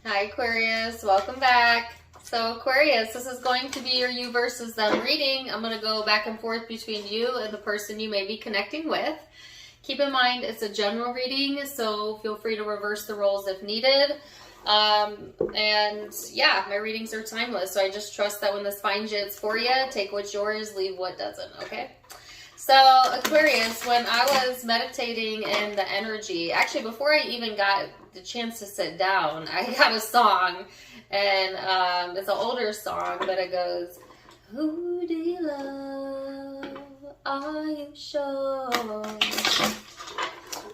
Hi Aquarius, welcome back. So Aquarius, this is going to be your you versus them reading. I'm going to go back and forth between you and the person you may be connecting with. Keep in mind it's a general reading, so feel free to reverse the roles if needed. And yeah, my readings are timeless, so I just trust that when this finds you, it's for you. Take what's yours, leave what doesn't, okay? So Aquarius, when I was meditating in the energy, actually before I even got the chance to sit down, I got a song, and it's an older song, but it goes, "Who do you love? Are you sure?"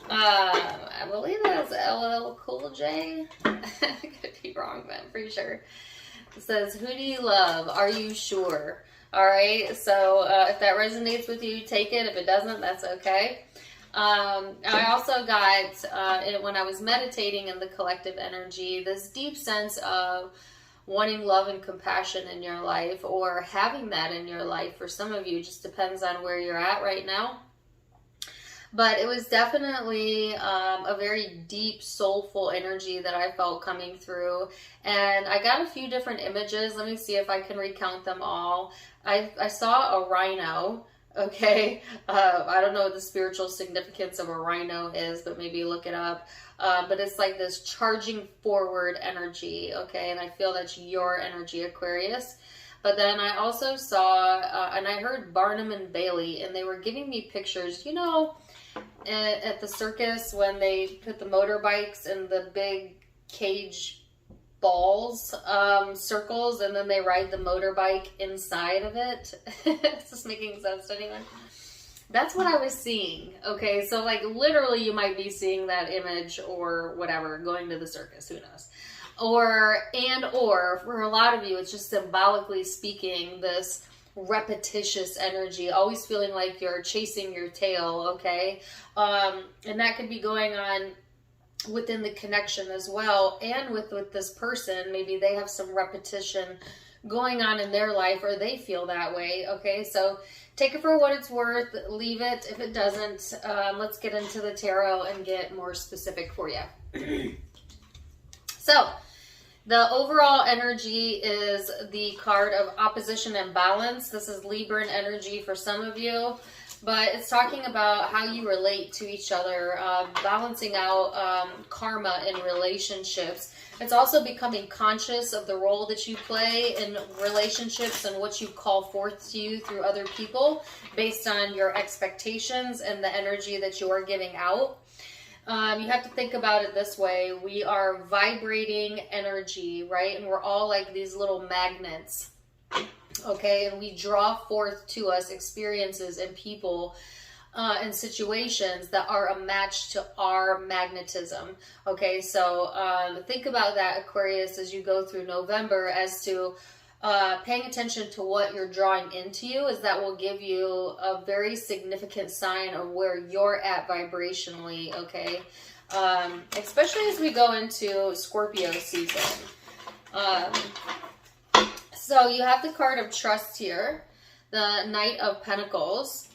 I believe that's LL Cool J. I could be wrong, but I'm pretty sure. It says, "Who do you love? Are you sure?" All right, so if that resonates with you, take it. If it doesn't, that's okay. I also got, when I was meditating in the collective energy, this deep sense of wanting love and compassion in your life, or having that in your life. For some of you, just depends on where you're at right now. But it was definitely a very deep, soulful energy that I felt coming through. And I got a few different images. Let me see if I can recount them all. I saw a rhino, okay? I don't know what the spiritual significance of a rhino is, but maybe look it up. But it's like this charging forward energy, okay? And I feel that's your energy, Aquarius. But then I also saw, and I heard Barnum and Bailey, and they were giving me pictures, you know, at the circus when they put the motorbikes in the big cage balls, circles, and then they ride the motorbike inside of it. Is this making sense to anyone? That's what I was seeing. Okay, so like literally you might be seeing that image or whatever, going to the circus, who knows? Or for a lot of you, it's just symbolically speaking, this repetitious energy, always feeling like you're chasing your tail, okay? And that could be going on within the connection as well, and with this person, maybe they have some repetition going on in their life, or they feel that way, okay? So take it for what it's worth, leave it if it doesn't. Let's get into the tarot and get more specific for you. So the overall energy is the card of opposition and balance. This is Libran energy for some of you, but it's talking about how you relate to each other, balancing out karma in relationships. It's also becoming conscious of the role that you play in relationships and what you call forth to you through other people based on your expectations and the energy that you are giving out. You have to think about it this way. We are vibrating energy, right? And we're all like these little magnets, okay? And we draw forth to us experiences and people and situations that are a match to our magnetism, okay? So think about that, Aquarius, as you go through November, as to paying attention to what you're drawing into you, as that will give you a very significant sign of where you're at vibrationally, okay? Especially as we go into Scorpio season. So you have the card of trust here, the Knight of Pentacles.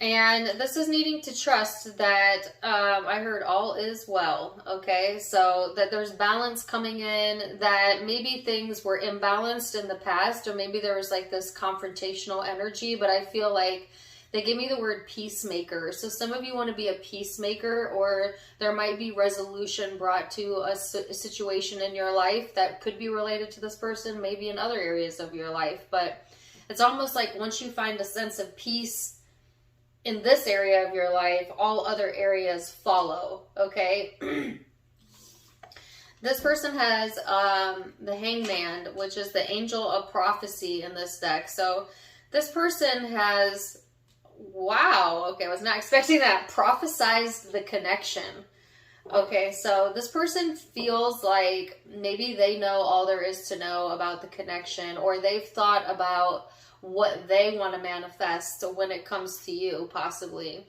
And this is needing to trust that I heard all is well, okay? So that there's balance coming in, that maybe things were imbalanced in the past, or maybe there was like this confrontational energy, but I feel like they give me the word peacemaker. So some of you want to be a peacemaker, or there might be resolution brought to a situation in your life that could be related to this person, maybe in other areas of your life. But it's almost like once you find a sense of peace in this area of your life, all other areas follow, okay? This person has the Hangman, which is the Angel of Prophecy in this deck. So this person has, wow, okay, I was not expecting that, prophesized the connection. Okay, so this person feels like maybe they know all there is to know about the connection, or they've thought about what they want to manifest when it comes to you, possibly.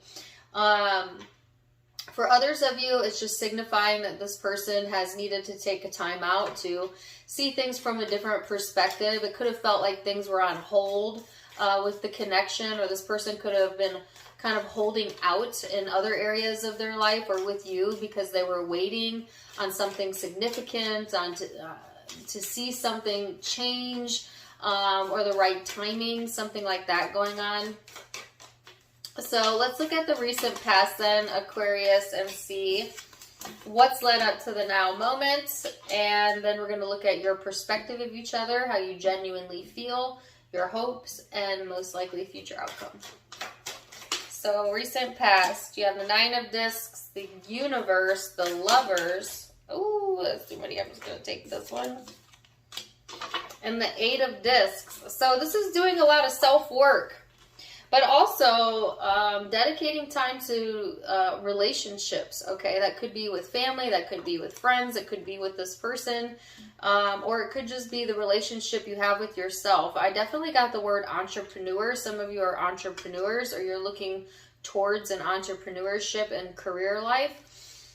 For others of you, it's just signifying that this person has needed to take a time out to see things from a different perspective. It could have felt like things were on hold with the connection, or this person could have been kind of holding out in other areas of their life or with you because they were waiting on something significant, on to see something change, or the right timing, something like that going on. So let's look at the recent past then, Aquarius, and see what's led up to the now moment. And then we're going to look at your perspective of each other, how you genuinely feel, your hopes, and most likely future outcome. So recent past, you have the 9 of Discs, the Universe, the Lovers. Oh, that's too many. I'm just going to take this one. And the 8 of Discs. So this is doing a lot of self-work, but also dedicating time to relationships, okay? That could be with family, that could be with friends, it could be with this person, or it could just be the relationship you have with yourself. I definitely got the word entrepreneur. Some of you are entrepreneurs, or you're looking towards an entrepreneurship and career life,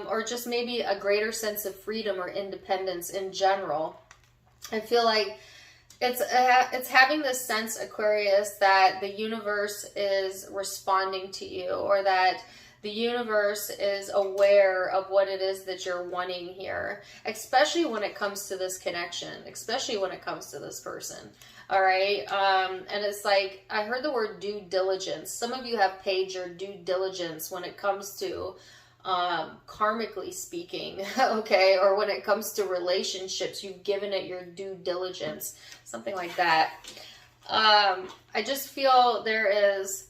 or just maybe a greater sense of freedom or independence in general. I feel like it's having this sense, Aquarius, that the universe is responding to you, or that the universe is aware of what it is that you're wanting here, especially when it comes to this connection, especially when it comes to this person. All right. And it's like, I heard the word due diligence. Some of you have paid your due diligence when it comes to karmically speaking, okay, or when it comes to relationships, you've given it your due diligence, something like that. I just feel there is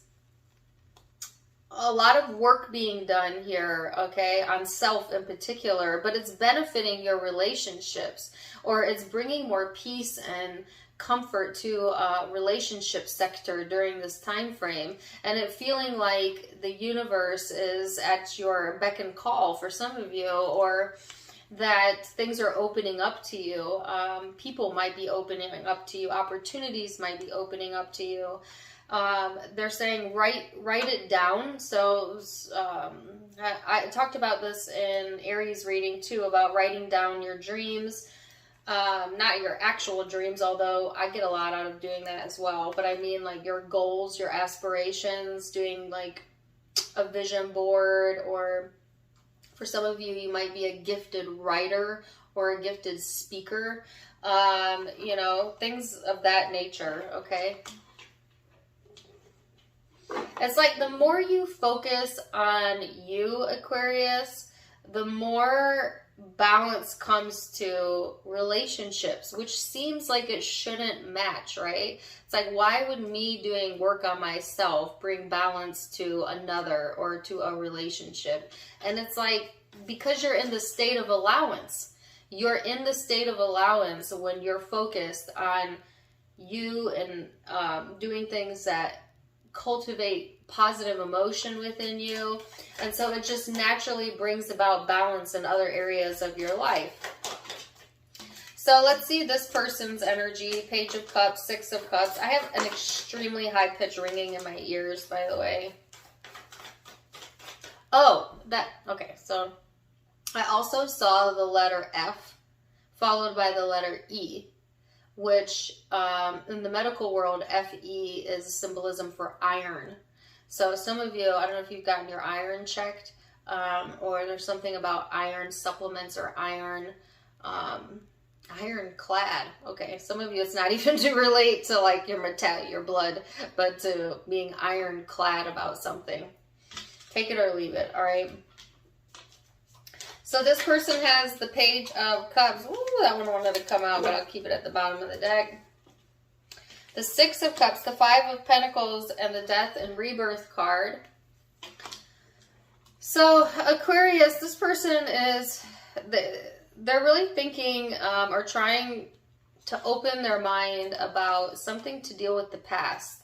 a lot of work being done here, okay, on self in particular, but it's benefiting your relationships, or it's bringing more peace and comfort to a relationship sector during this time frame, and it feeling like the universe is at your beck and call for some of you, or that things are opening up to you. People might be opening up to you, opportunities might be opening up to you. They're saying write it down. So I talked about this in Aries reading too, about writing down your dreams. Not your actual dreams, although I get a lot out of doing that as well. But I mean like your goals, your aspirations, doing like a vision board, or for some of you, you might be a gifted writer or a gifted speaker, you know, things of that nature, okay? It's like the more you focus on you, Aquarius, the more balance comes to relationships, which seems like it shouldn't match, right? It's like, why would me doing work on myself bring balance to another or to a relationship? And it's like, because you're in the state of allowance. You're in the state of allowance when you're focused on you and doing things that cultivate positive emotion within you, and so it just naturally brings about balance in other areas of your life. So let's see this person's energy. Page of Cups, 6 of Cups. I have an extremely high pitch ringing in my ears, by the way. Oh, okay, so I also saw the letter F followed by the letter E, which in the medical world, Fe is symbolism for iron. So some of you, I don't know if you've gotten your iron checked, or there's something about iron supplements or iron ironclad. Okay, some of you, it's not even to relate to like your blood, but to being ironclad about something. Take it or leave it, all right? So this person has the Page of Cups. Ooh, that one wanted to come out, but I'll keep it at the bottom of the deck. The 6 of Cups, the 5 of Pentacles, and the Death and Rebirth card. So Aquarius, this person is, they're really thinking or trying to open their mind about something to deal with the past.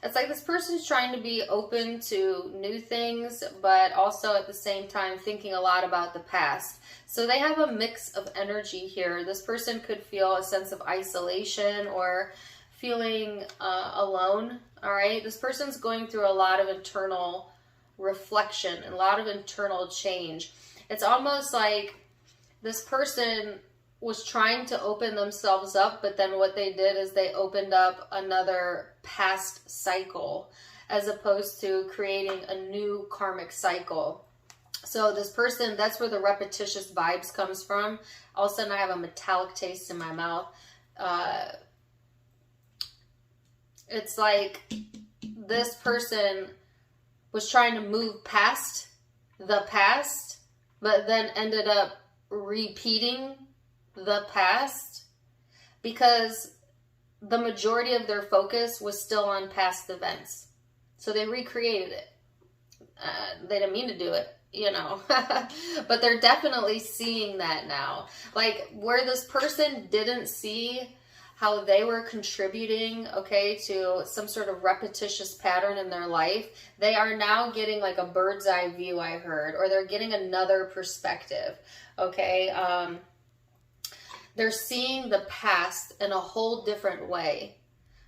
It's like this person's trying to be open to new things, but also at the same time thinking a lot about the past. So they have a mix of energy here. This person could feel a sense of isolation or feeling alone, all right? This person's going through a lot of internal reflection, a lot of internal change. It's almost like this person was trying to open themselves up, but then what they did is they opened up another past cycle. as opposed to creating a new karmic cycle. So this person, that's where the repetitious vibes comes from. All of a sudden I have a metallic taste in my mouth. It's like this person was trying to move past the past, but then ended up repeating the past because the majority of their focus was still on past events. So they recreated it. They didn't mean to do it, you know, but they're definitely seeing that now. Like where this person didn't see how they were contributing, okay, to some sort of repetitious pattern in their life, they are now getting like a bird's eye view, I heard, or they're getting another perspective, okay? They're seeing the past in a whole different way,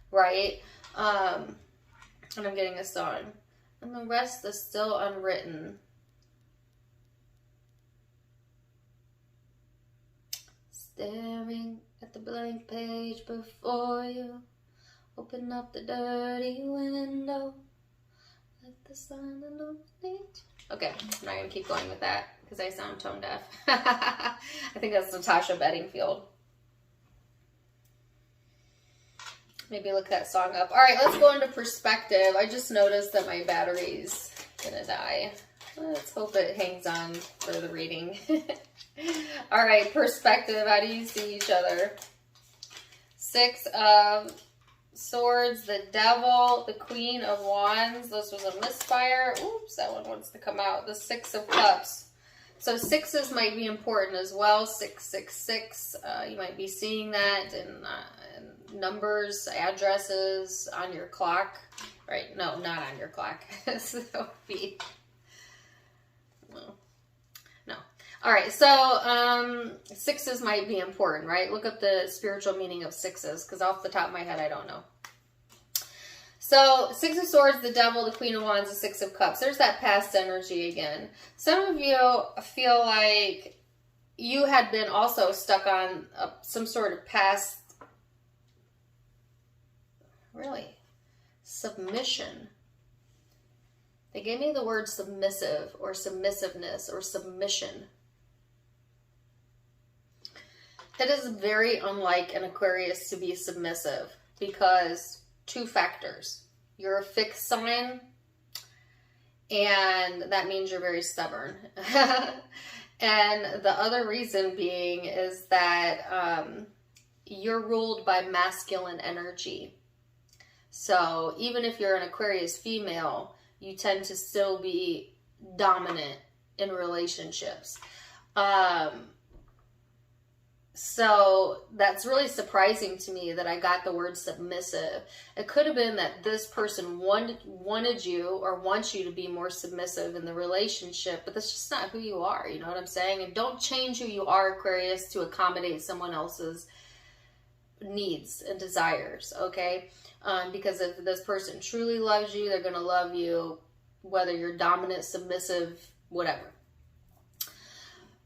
right? And I'm getting a song. And the rest is still unwritten. Staring at the blank page before you. Open up the dirty window. Let the sun illuminate. Okay, I'm not going to keep going with that because I sound tone deaf. I think that's Natasha Bedingfield. Maybe look that song up. All right, let's go into perspective. I just noticed that my battery's going to die. Let's hope it hangs on for the reading. All right, perspective. How do you see each other? 6 of Swords, the Devil, the Queen of Wands. This was a misfire. Oops, that one wants to come out. The 6 of Cups. So 6s might be important as well. 666. You might be seeing that in numbers, addresses on your clock. Right? No, not on your clock. So that would be... No. All right, so 6s might be important, right? Look up the spiritual meaning of 6s, because off the top of my head, I don't know. So 6 of Swords, the Devil, the Queen of Wands, the 6 of Cups. There's that past energy again. Some of you feel like you had been also stuck on some sort of past, really, submission. They gave me the word submissive or submissiveness or submission. It is very unlike an Aquarius to be submissive because 2 factors. You're a fixed sign, and that means you're very stubborn. And the other reason being is that you're ruled by masculine energy. So even if you're an Aquarius female, you tend to still be dominant in relationships. So that's really surprising to me that I got the word submissive. It could have been that this person wanted you or wants you to be more submissive in the relationship, but that's just not who you are. You know what I'm saying? And don't change who you are, Aquarius, to accommodate someone else's needs and desires, okay? Because if this person truly loves you, they're going to love you, whether you're dominant, submissive, whatever.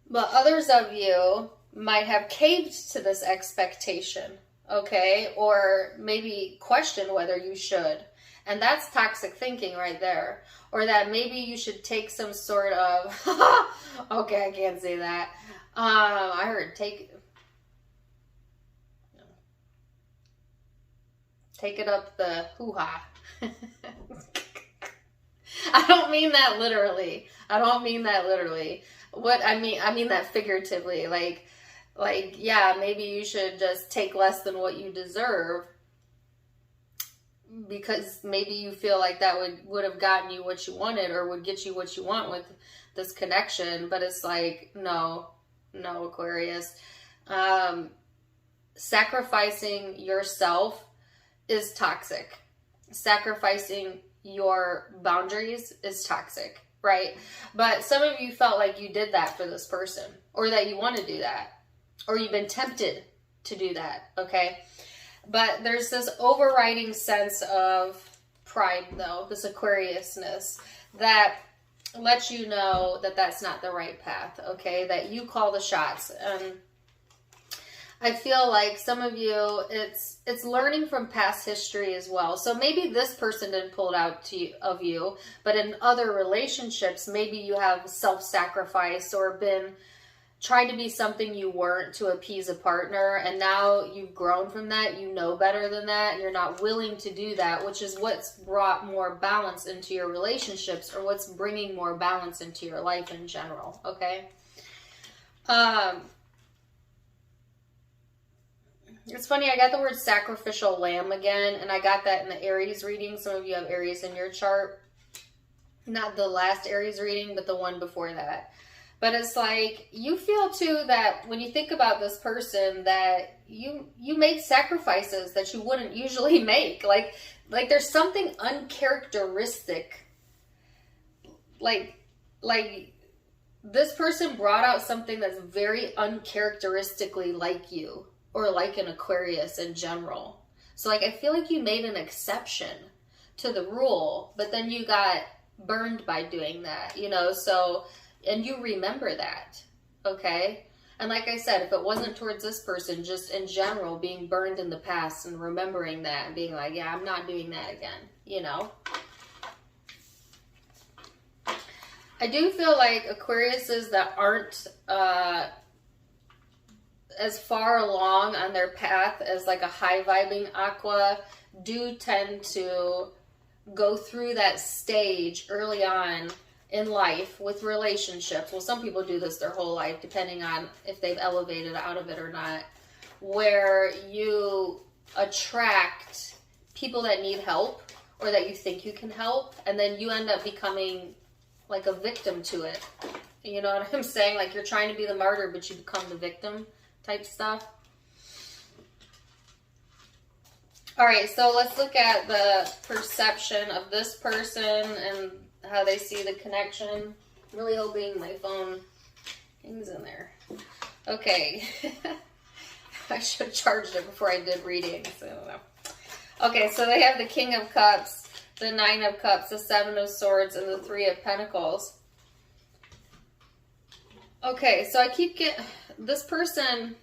But others of you might have caved to this expectation, okay? Or maybe question whether you should. And that's toxic thinking right there. Or that maybe you should take some sort of, okay, I can't say that. I heard take it up the hoo-ha. I don't mean that literally. What I mean that figuratively. Like, yeah, maybe you should just take less than what you deserve because maybe you feel like that would have gotten you what you wanted or would get you what you want with this connection. But it's like, no, Aquarius. Sacrificing yourself is toxic. Sacrificing your boundaries is toxic, right? But some of you felt like you did that for this person, or that you want to do that, or you've been tempted to do that, okay? But there's this overriding sense of pride, though, this Aquariusness, that lets you know that that's not the right path, okay? That you call the shots. I feel like some of you, it's learning from past history as well. So maybe this person didn't pull it out of you, but in other relationships, maybe you have self-sacrificed or been tried to be something you weren't to appease a partner, and now you've grown from that. You know better than that. You're not willing to do that, which is what's brought more balance into your relationships, or what's bringing more balance into your life in general. Okay. It's funny, I got the word sacrificial lamb again, and I got that in the Aries reading. Some of you have Aries in your chart. Not the last Aries reading, but the one before that. But it's like, you feel too that when you think about this person, that you make sacrifices that you wouldn't usually make. Like there's something uncharacteristic. Like this person brought out something that's very uncharacteristically like you, or like an Aquarius in general. So like, I feel like you made an exception to the rule, but then you got burned by doing that, you know, so, and you remember that, okay? And like I said, if it wasn't towards this person, just in general, being burned in the past and remembering that and being like, yeah, I'm not doing that again, you know? I do feel like Aquariuses that aren't, as far along on their path as like a high vibing aqua do tend to go through that stage early on in life with relationships. Well, some people do this their whole life, depending on if they've elevated out of it or not, where you attract people that need help or that you think you can help, and then you end up becoming like a victim to it. You know what I'm saying? Like, you're trying to be the martyr, but you become the victim type stuff. All right, so let's look at the perception of this person and how they see the connection. I'm really hoping my phone hangs in there. Okay. I should have charged it before I did readings. I don't know. Okay, so they have the King of Cups, the Nine of Cups, the Seven of Swords, and the Three of Pentacles. Okay, so I keep getting this person.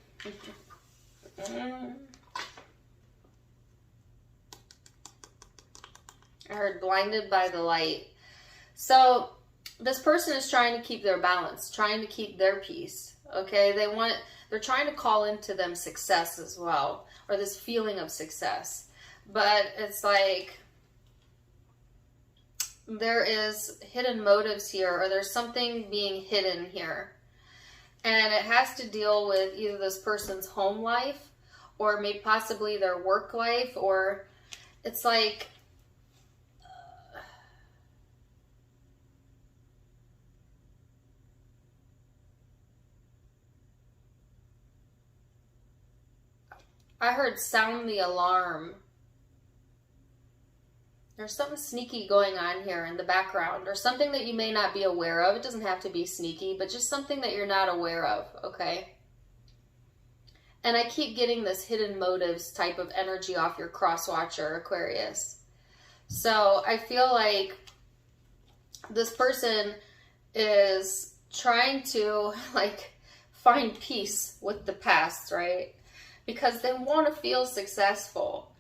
I heard blinded by the light. So this person is trying to keep their balance, trying to keep their peace. Okay, they're trying to call into them success as well, or this feeling of success. But it's like there is hidden motives here, or there's something being hidden here. And it has to deal with either this person's home life or maybe possibly their work life, or it's like I heard sound the alarm. There's something sneaky going on here in the background, or something that you may not be aware of. It doesn't have to be sneaky, but just something that you're not aware of, okay? And I keep getting this hidden motives type of energy off your cross-watcher, Aquarius. So I feel like this person is trying to, like, find peace with the past, right? Because they want to feel successful,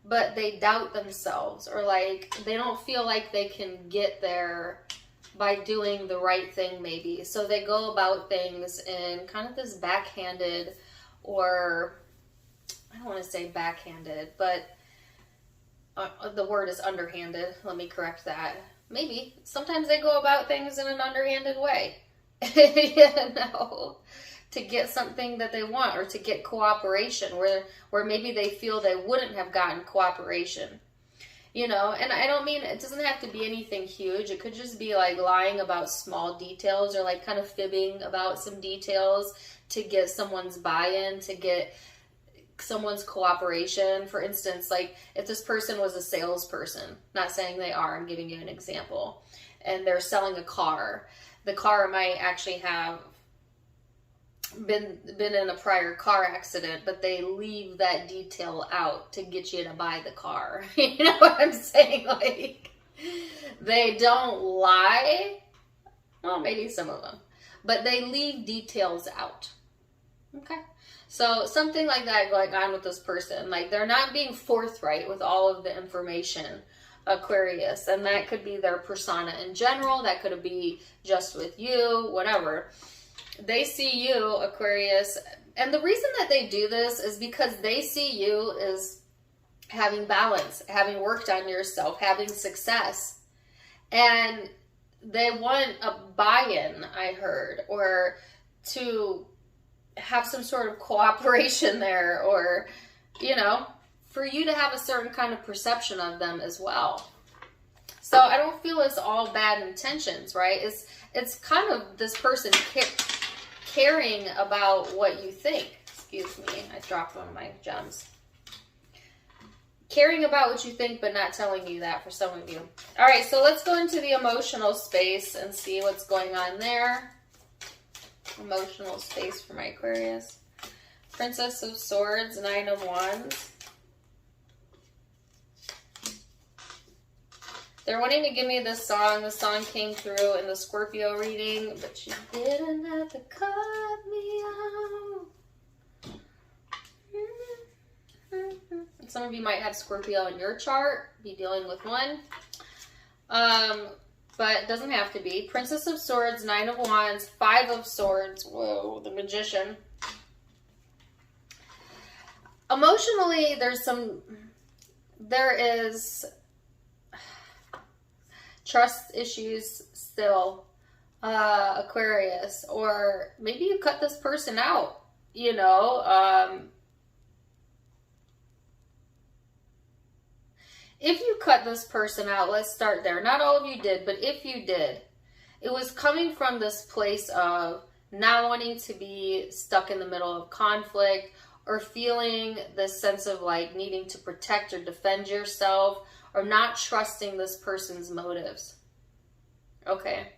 but they doubt themselves, or like they don't feel like they can get there by doing the right thing maybe. So they go about things in kind of this backhanded, or I don't want to say backhanded, but the word is underhanded. Let me correct that. Maybe sometimes they go about things in an underhanded way, you know, to get something that they want, or to get cooperation where maybe they feel they wouldn't have gotten cooperation, you know. And I don't mean, it doesn't have to be anything huge. It could just be like lying about small details, or like kind of fibbing about some details to get someone's buy-in, to get someone's cooperation. For instance, like if this person was a salesperson, not saying they are, I'm giving you an example, and they're selling a car. The car might actually have been in a prior car accident, but they leave that detail out to get you to buy the car. You know what I'm saying? Like, they don't lie. Well, maybe some of them, but they leave details out. Okay. So something like that going on with this person. Like they're not being forthright with all of the information, Aquarius. And that could be their persona in general. That could be just with you, whatever. They see you, Aquarius. And the reason that they do this is because they see you as having balance, having worked on yourself, having success. And they want a buy-in, I heard, or to have some sort of cooperation there, or, you know, for you to have a certain kind of perception of them as well. So I don't feel it's all bad intentions, right? It's kind of this person caring about what you think. Excuse me, I dropped one of my gems. Caring about what you think, but not telling you that for some of you. All right, so let's go into the emotional space and see what's going on there. Emotional space for my Aquarius. Princess of Swords, Nine of Wands. They're wanting to give me this song. The song came through in the Scorpio reading, but you didn't have to cut me out. Some of you might have Scorpio in your chart, be dealing with one. But it doesn't have to be. Princess of Swords, Nine of Wands, Five of Swords. Whoa, the Magician. Emotionally, there is trust issues still, Aquarius. Or maybe you cut this person out, you know. If you cut this person out, let's start there. Not all of you did, but if you did, it was coming from this place of not wanting to be stuck in the middle of conflict, or feeling this sense of like needing to protect or defend yourself, or not trusting this person's motives. Okay.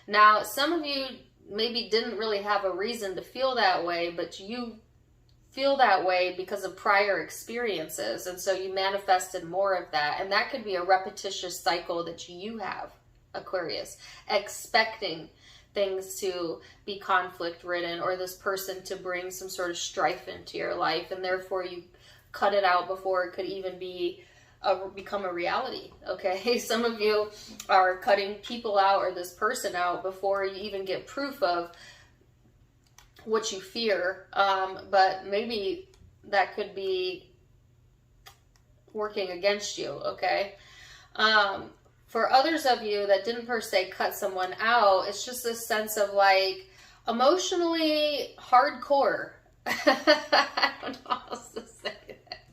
Now, some of you maybe didn't really have a reason to feel that way, but you feel that way because of prior experiences, and so you manifested more of that. And that could be a repetitious cycle that you have, Aquarius, expecting things to be conflict ridden, or this person to bring some sort of strife into your life, and therefore you cut it out before it could even become a reality. Okay. Some of you are cutting people out, or this person out, before you even get proof of what you fear, but maybe that could be working against you, okay? For others of you that didn't per se cut someone out, it's just this sense of like emotionally hardcore. I don't know how else to say that.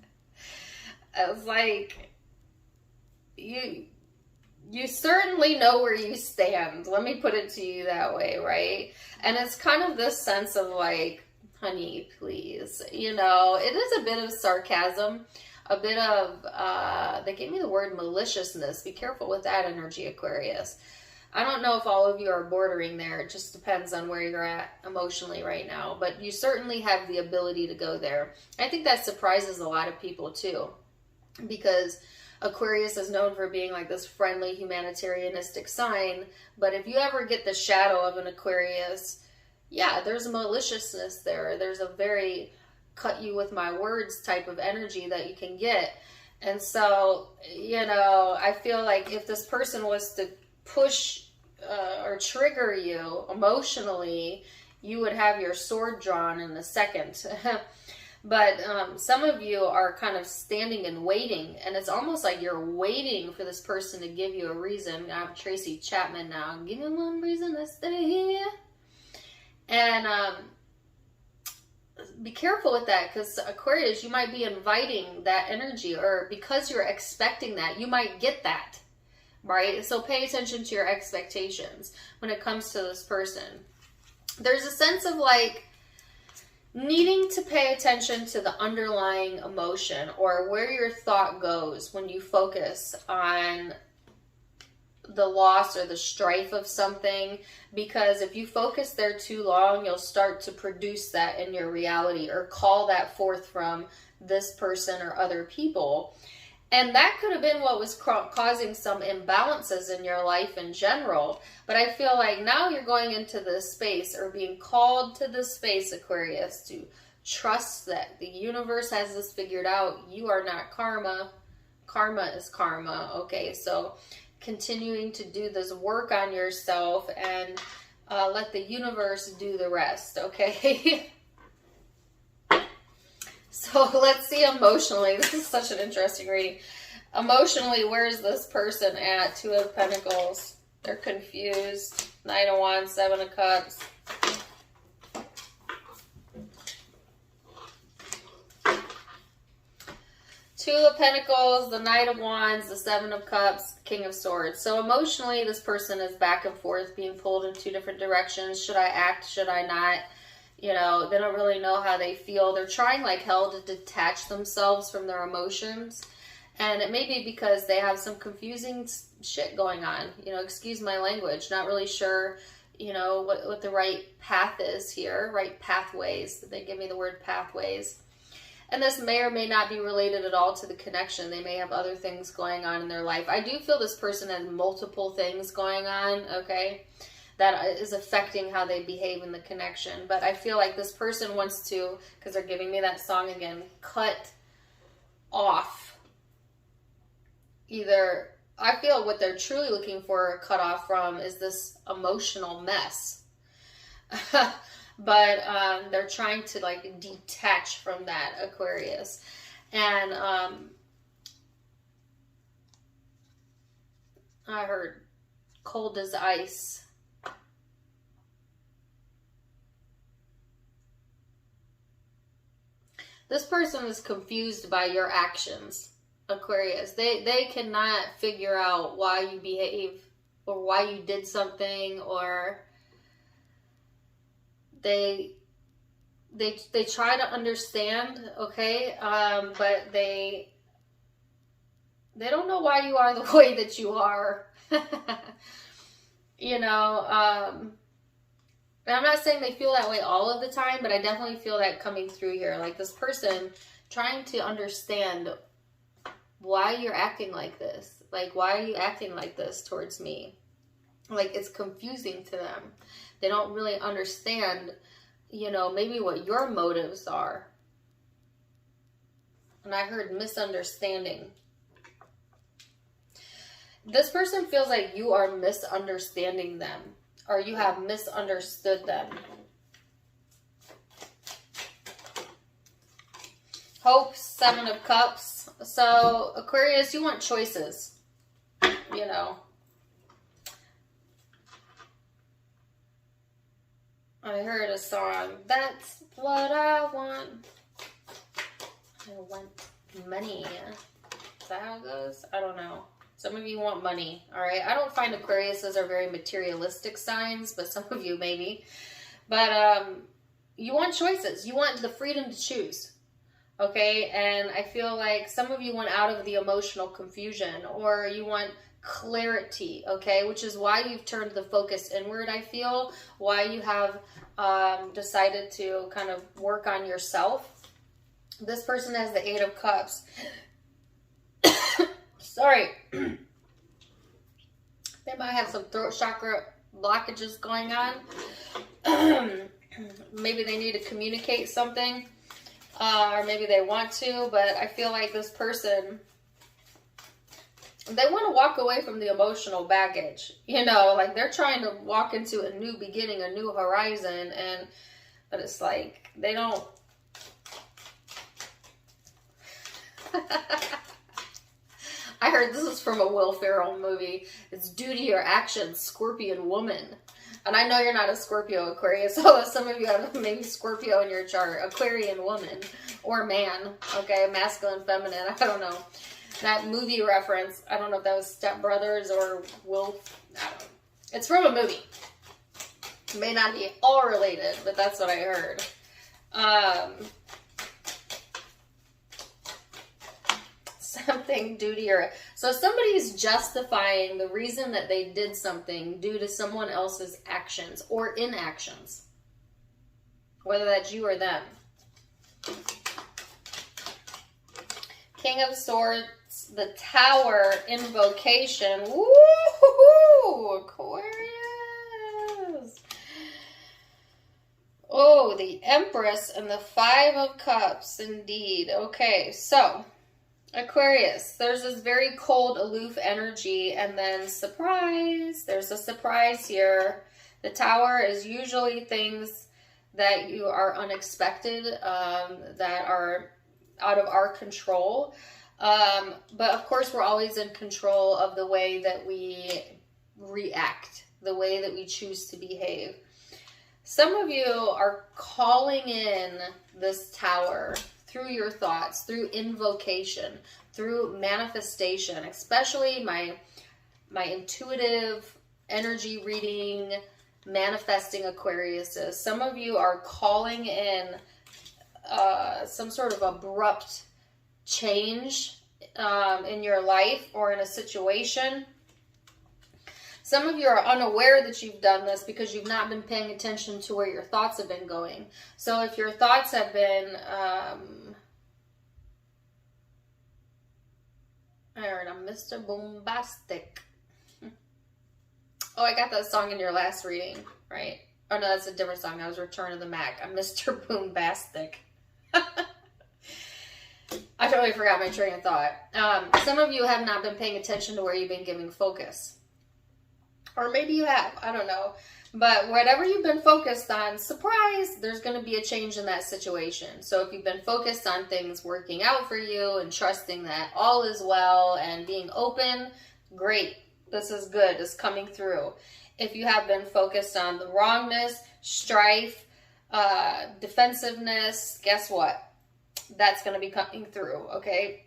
It's like you certainly know where you stand. Let me put it to you that way, right? And it's kind of this sense of like, honey, please. You know, it is a bit of sarcasm, a bit of, they gave me the word maliciousness. Be careful with that energy, Aquarius. I don't know if all of you are bordering there. It just depends on where you're at emotionally right now. But you certainly have the ability to go there. I think that surprises a lot of people too, because Aquarius is known for being like this friendly, humanitarianistic sign. But if you ever get the shadow of an Aquarius, yeah, there's a maliciousness there. There's a very cut you with my words type of energy that you can get. And so, you know, I feel like if this person was to push or trigger you emotionally, you would have your sword drawn in a second. But some of you are kind of standing and waiting, and it's almost like you're waiting for this person to give you a reason. I'm Tracy Chapman now. Give me one reason to stay here. And be careful with that, because Aquarius, you might be inviting that energy, or because you're expecting that, you might get that, right? So pay attention to your expectations when it comes to this person. There's a sense of like needing to pay attention to the underlying emotion, or where your thought goes when you focus on the loss or the strife of something, because if you focus there too long, you'll start to produce that in your reality, or call that forth from this person or other people. And that could have been what was causing some imbalances in your life in general. But I feel like now you're going into this space, or being called to this space, Aquarius, to trust that the universe has this figured out. You are not karma. Karma is karma. Okay, so continuing to do this work on yourself and let the universe do the rest. Okay. So let's see emotionally. This is such an interesting reading. Emotionally, where is this person at? Two of Pentacles. They're confused. Nine of Wands, Seven of Cups. Two of Pentacles, the Knight of Wands, the Seven of Cups, King of Swords. So emotionally, this person is back and forth, being pulled in two different directions. Should I act? Should I not? You know, they don't really know how they feel. They're trying like hell to detach themselves from their emotions. And it may be because they have some confusing shit going on. You know, excuse my language. Not really sure, you know, what the right path is here. Right pathways. They give me the word pathways. And this may or may not be related at all to the connection. They may have other things going on in their life. I do feel this person has multiple things going on, okay, that is affecting how they behave in the connection. But I feel like this person wants to, because they're giving me that song again, cut off. Either, I feel what they're truly looking for a cut off from is this emotional mess. But they're trying to like detach from that, Aquarius. And I heard cold as ice. This person is confused by your actions, Aquarius. They cannot figure out why you behave or why you did something, or they try to understand, okay, but they don't know why you are the way that you are. You know, and I'm not saying they feel that way all of the time, but I definitely feel that coming through here. Like this person trying to understand why you're acting like this. Like, why are you acting like this towards me? Like, it's confusing to them. They don't really understand, you know, maybe what your motives are. And I heard misunderstanding. This person feels like you are misunderstanding them, or you have misunderstood them. Hope, Seven of Cups. So, Aquarius, you want choices, you know. I heard a song, that's what I want. I want money. Is that how it goes? I don't know. Some of you want money, all right? I don't find Aquariuses are very materialistic signs, but some of you maybe. But you want choices. You want the freedom to choose, okay? And I feel like some of you want out of the emotional confusion, or you want clarity, okay? Which is why you've turned the focus inward, I feel. Why you have decided to kind of work on yourself. This person has the Eight of Cups. Sorry. They might have some throat chakra blockages going on. Maybe they need to communicate something. Or maybe they want to. But I feel like this person, they want to walk away from the emotional baggage. You know, like they're trying to walk into a new beginning, a new horizon. But it's like they don't. I heard this is from a Will Ferrell movie. It's due to your actions, Scorpion woman. And I know you're not a Scorpio, Aquarius, so some of you have maybe Scorpio in your chart. Aquarian woman or man, okay, masculine, feminine, I don't know. That movie reference, I don't know if that was Step Brothers or Will, I don't know. It's from a movie. It may not be all related, but that's what I heard. Something due to your... So somebody's justifying the reason that they did something due to someone else's actions or inactions. Whether that's you or them. King of Swords, the Tower, Invocation. Woo-hoo-hoo, Aquarius. Oh, the Empress and the Five of Cups, indeed. Okay, so Aquarius, there's this very cold, aloof energy, and then surprise, there's a surprise here. The Tower is usually things that you are unexpected, that are out of our control. But of course, we're always in control of the way that we react, the way that we choose to behave. Some of you are calling in this Tower through your thoughts, through invocation, through manifestation, especially my intuitive energy reading, manifesting Aquariuses. Some of you are calling in some sort of abrupt change in your life or in a situation. Some of you are unaware that you've done this because you've not been paying attention to where your thoughts have been going. So if your thoughts have been, I heard I'm Mr. Bombastic. Oh, I got that song in your last reading, right? Oh, no, that's a different song. That was Return of the Mac. I'm Mr. Boombastic. I totally forgot my train of thought. Some of you have not been paying attention to where you've been giving focus. Or maybe you have. I don't know. But whatever you've been focused on, surprise, there's going to be a change in that situation. So if you've been focused on things working out for you and trusting that all is well and being open, great. This is good. It's coming through. If you have been focused on the wrongness, strife, defensiveness, guess what? That's going to be coming through, okay?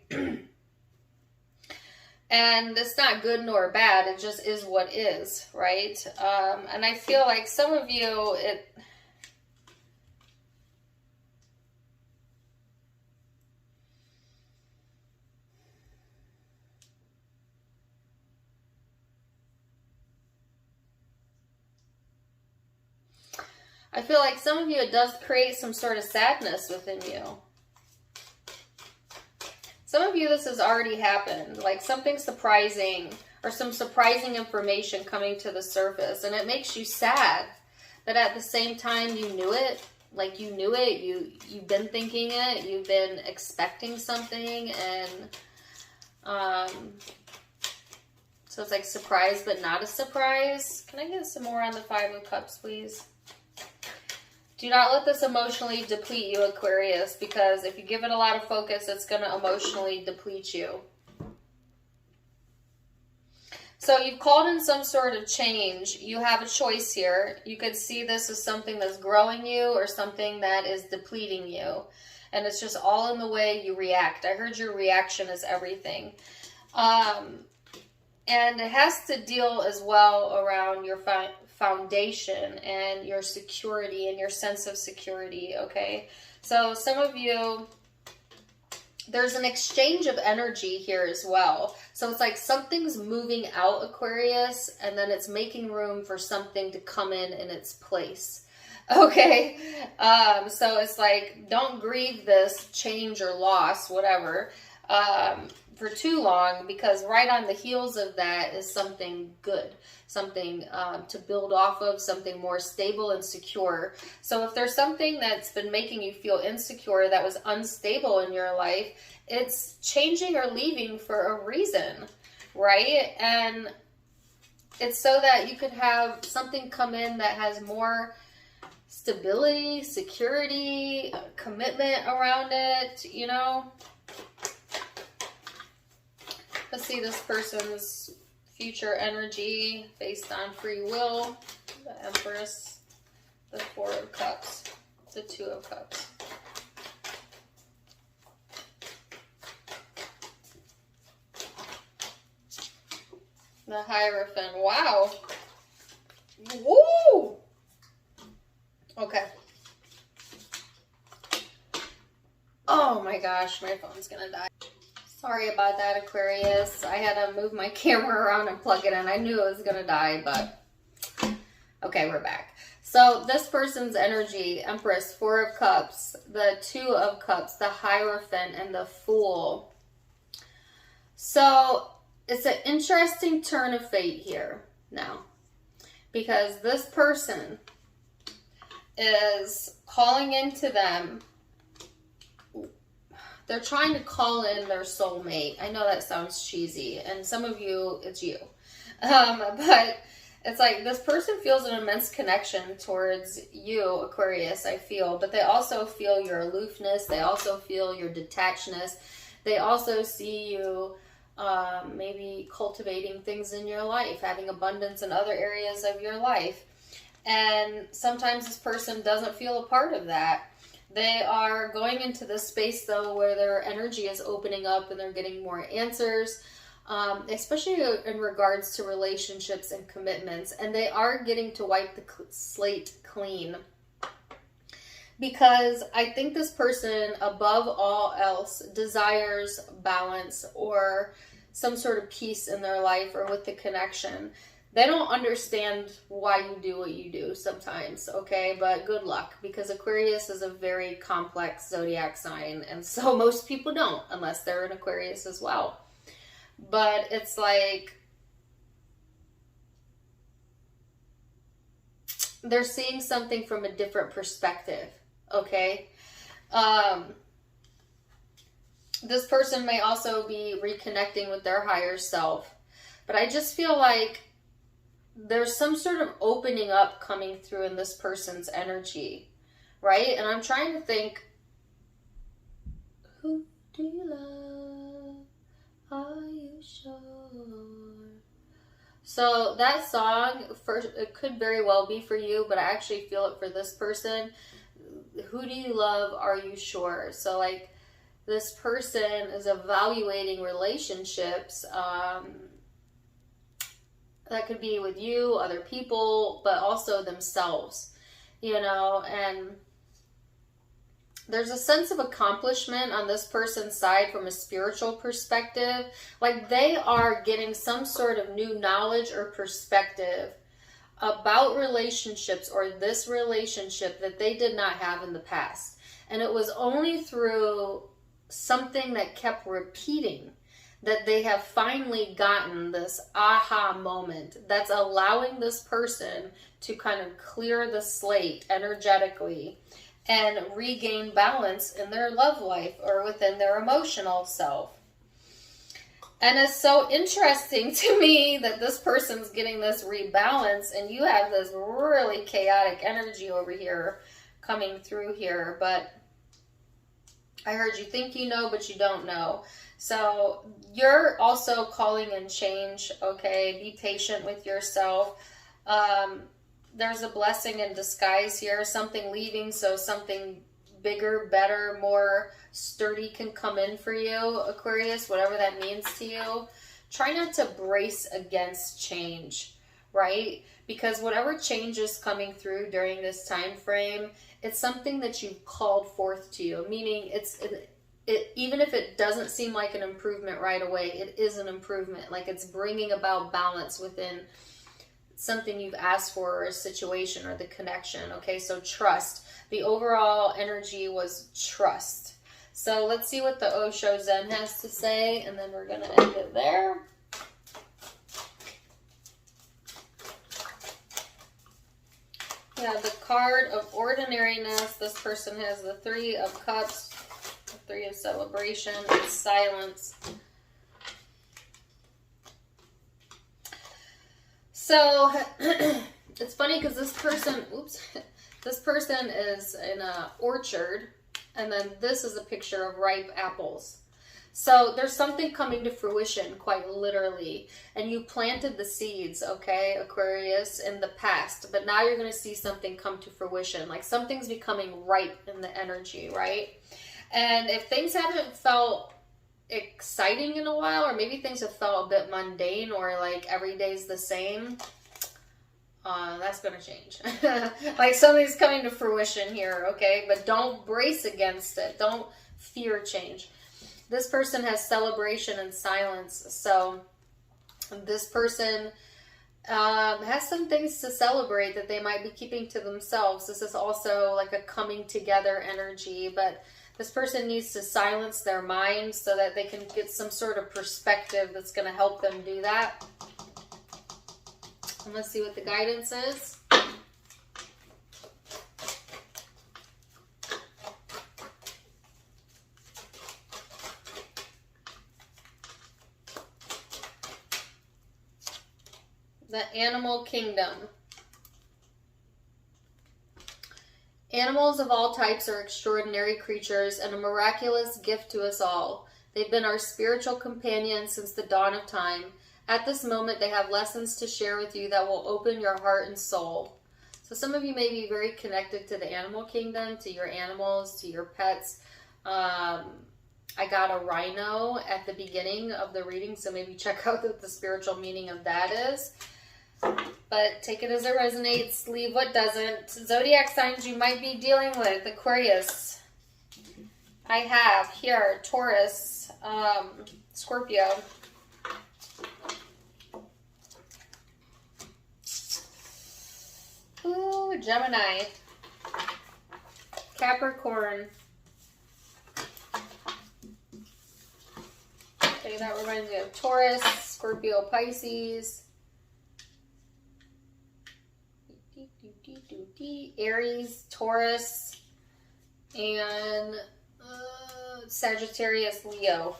And it's not good nor bad. It just is what is, right? And I feel like some of you, I feel like some of you, it does create some sort of sadness within you. Some of you, this has already happened, like something surprising or some surprising information coming to the surface, and it makes you sad. But at the same time, you knew it. Like you knew it. You've been thinking it. You've been expecting something, and so it's like surprise, but not a surprise. Can I get some more on the Five of Cups, please? Do not let this emotionally deplete you, Aquarius, because if you give it a lot of focus, it's going to emotionally deplete you. So you've called in some sort of change. You have a choice here. You could see this as something that's growing you or something that is depleting you. And it's just all in the way you react. I heard your reaction is everything. And it has to deal as well around your foundation and your security and your sense of security, okay? So some of you, there's an exchange of energy here as well. So it's like something's moving out, Aquarius, and then it's making room for something to come in its place. Okay? So it's like, don't grieve this change or loss, whatever, for too long, because right on the heels of that is something good, something to build off of, something more stable and secure. So if there's something that's been making you feel insecure, that was unstable in your life, it's changing or leaving for a reason, right? And it's so that you could have something come in that has more stability, security, commitment around it, you know? Let's see this person's future energy based on free will. The Empress, the Four of Cups, the Two of Cups. The Hierophant. Wow. Woo! Okay. Oh my gosh, my phone's gonna die. Sorry about that, Aquarius. I had to move my camera around and plug it in. I knew it was gonna die, but okay, we're back. So this person's energy, Empress, Four of Cups, the Two of Cups, the Hierophant, and the Fool. So it's an interesting turn of fate here now, because this person is calling into them. They're trying to call in their soulmate. I know that sounds cheesy, and some of you, it's you. But it's like this person feels an immense connection towards you, Aquarius, I feel. But they also feel your aloofness. They also feel your detachedness. They also see you maybe cultivating things in your life, having abundance in other areas of your life. And sometimes this person doesn't feel a part of that. They are going into this space, though, where their energy is opening up and they're getting more answers, especially in regards to relationships and commitments. And they are getting to wipe the slate clean. Because I think this person, above all else, desires balance or some sort of peace in their life or with the connection. They don't understand why you do what you do sometimes, okay? But good luck, because Aquarius is a very complex zodiac sign, and so most people don't, unless they're an Aquarius as well. But it's like they're seeing something from a different perspective, okay? This person may also be reconnecting with their higher self, but I just feel like there's some sort of opening up coming through in this person's energy, right? And I'm trying to think, who do you love? Are you sure? So that song, first, it could very well be for you, but I actually feel it for this person. Who do you love? Are you sure? So like this person is evaluating relationships, that could be with you, other people, but also themselves, you know, and there's a sense of accomplishment on this person's side from a spiritual perspective. Like they are getting some sort of new knowledge or perspective about relationships or this relationship that they did not have in the past. And it was only through something that kept repeating that they have finally gotten this aha moment that's allowing this person to kind of clear the slate energetically and regain balance in their love life or within their emotional self. And it's so interesting to me that this person's getting this rebalance and you have this really chaotic energy over here coming through here. But I heard you think you know, but you don't know. So you're also calling in change, okay? Be patient with yourself. There's a blessing in disguise here, something leaving so something bigger, better, more sturdy can come in for you, Aquarius, whatever that means to you. Try not to brace against change, right? Because whatever change is coming through during this time frame, it's something that you've called forth to you, meaning even if it doesn't seem like an improvement right away, it is an improvement. Like it's bringing about balance within something you've asked for or a situation or the connection. Okay, so trust. The overall energy was trust. So let's see what the Osho Zen has to say, and then we're going to end it there. Yeah, the card of ordinariness. This person has the Three of Cups, the Three of Celebration, and Silence. So it's funny because this person, this person is in an orchard, and then this is a picture of ripe apples. So there's something coming to fruition, quite literally. And you planted the seeds, okay, Aquarius, in the past. But now you're going to see something come to fruition. Like something's becoming ripe in the energy, right? And if things haven't felt exciting in a while, or maybe things have felt a bit mundane, or like every day's the same, that's going to change. Like something's coming to fruition here, okay? But don't brace against it. Don't fear change. This person has celebration and silence. So this person has some things to celebrate that they might be keeping to themselves. This is also like a coming together energy, but This person needs to silence their mind so that they can get some sort of perspective that's going to help them do that. And let's see what the guidance is. The animal kingdom. Animals of all types are extraordinary creatures and a miraculous gift to us all. They've been our spiritual companions since the dawn of time. At this moment, they have lessons to share with you that will open your heart and soul. So some of you may be very connected to the animal kingdom, to your animals, to your pets. I got a rhino at the beginning of the reading, so maybe check out what the spiritual meaning of that is. But take it as it resonates, leave what doesn't. Zodiac signs you might be dealing with. Aquarius. I have here Taurus, Scorpio. Ooh, Gemini. Capricorn. Okay, that reminds me of Taurus, Scorpio, Pisces. Aries, Taurus, and Sagittarius, Leo.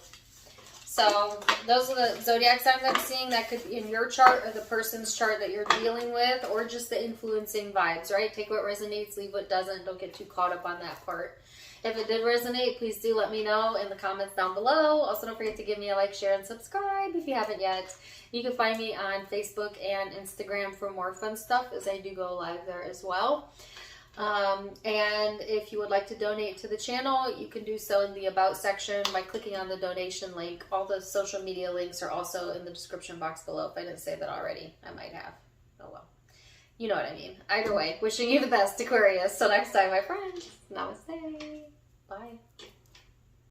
So those are the zodiac signs I'm seeing that could be in your chart or the person's chart that you're dealing with, or just the influencing vibes, right? Take what resonates, leave what doesn't. Don't get too caught up on that part. If it did resonate, please do let me know in the comments down below. Also, don't forget to give me a like, share, and subscribe if you haven't yet. You can find me on Facebook and Instagram for more fun stuff, as I do go live there as well. And if you would like to donate to the channel, you can do so in the About section by clicking on the donation link. All the social media links are also in the description box below. If I didn't say that already, I might have. Oh well. You know what I mean. Either way, wishing you the best, Aquarius. Till next time, my friends. Namaste. Bye.